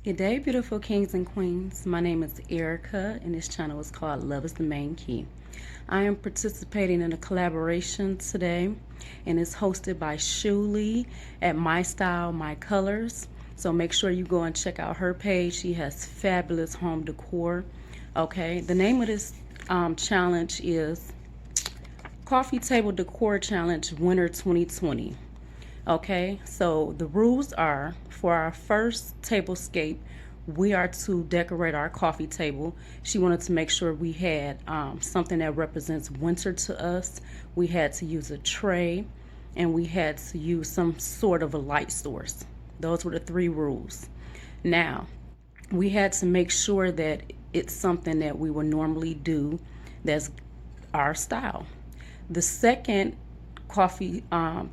Good day, beautiful kings and queens. My name is Erica, and this channel is called Love is the Main Key. I am participating in a collaboration today, and it's hosted by Shuli at My Style, My Colors. So make sure you go and check out her page. She has fabulous home decor. Okay, the name of this challenge is Coffee Table Decor Challenge Winter 2020. Okay, so the rules are for our first tablescape, we are to decorate our coffee table. She wanted to make sure we had something that represents winter to us. We had to use a tray and we had to use some sort of a light source. Those were the three rules. Now, we had to make sure that it's something that we would normally do that's our style. The second coffee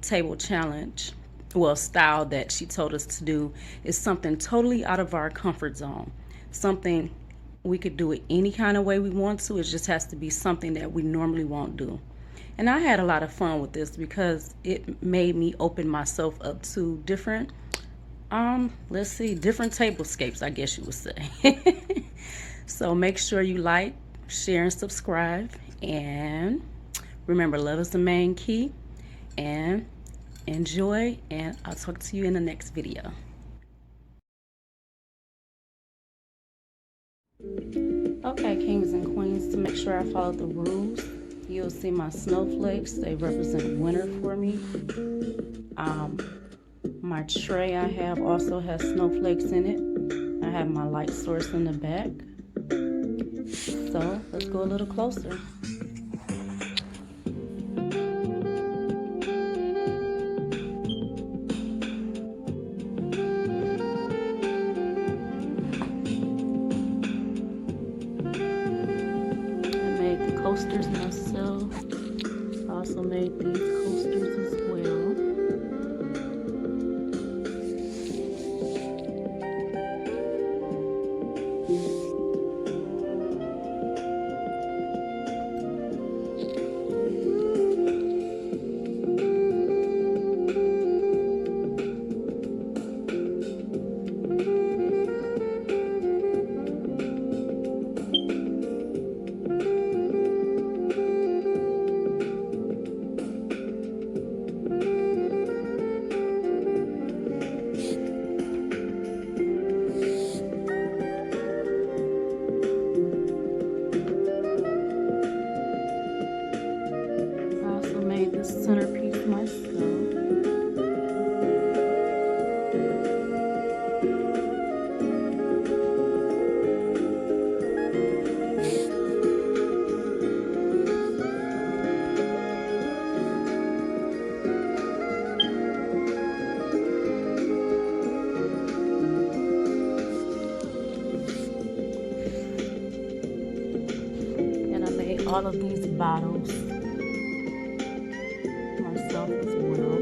table challenge, well, style that she told us to do is something totally out of our comfort zone. Something we could do it any kind of way we want to. It just has to be something that we normally won't do. And I had a lot of fun with this because it made me open myself up to different, different tablescapes, I guess you would say. So make sure you like, share, and subscribe. And remember, love is the main key. And enjoy, and I'll talk to you in the next video. Okay, kings and queens, to make sure I follow the rules, you'll see my snowflakes. They represent winter for me. My tray I have also has snowflakes in it. I have my light source in the back. So let's go a little closer. Coasters myself. I also made these coasters as well. Centerpiece myself. And I made all of these bottles myself as well.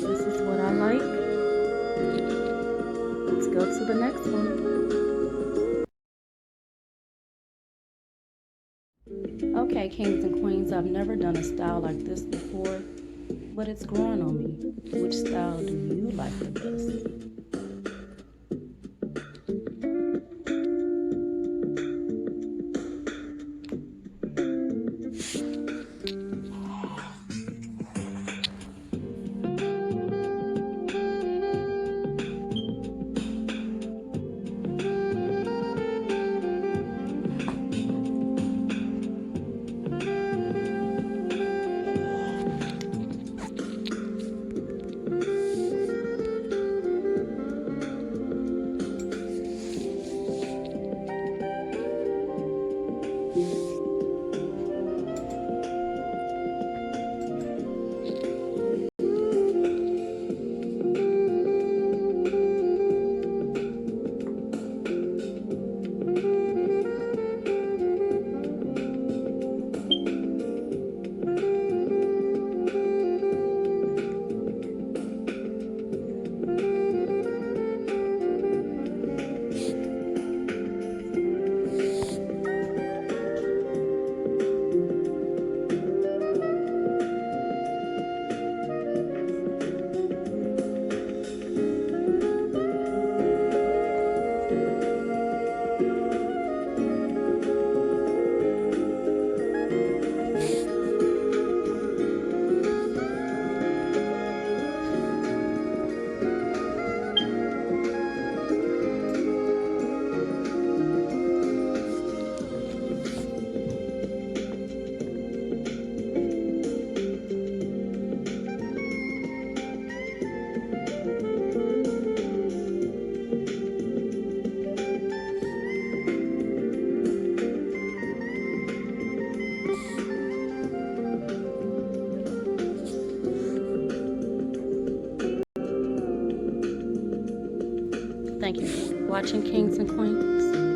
This is what I like. Let's go to the next one. Okay, kings and queens, I've never done a style like this before, but it's growing on me. Which style do you like the best? Thank you for watching, Kings and Queens.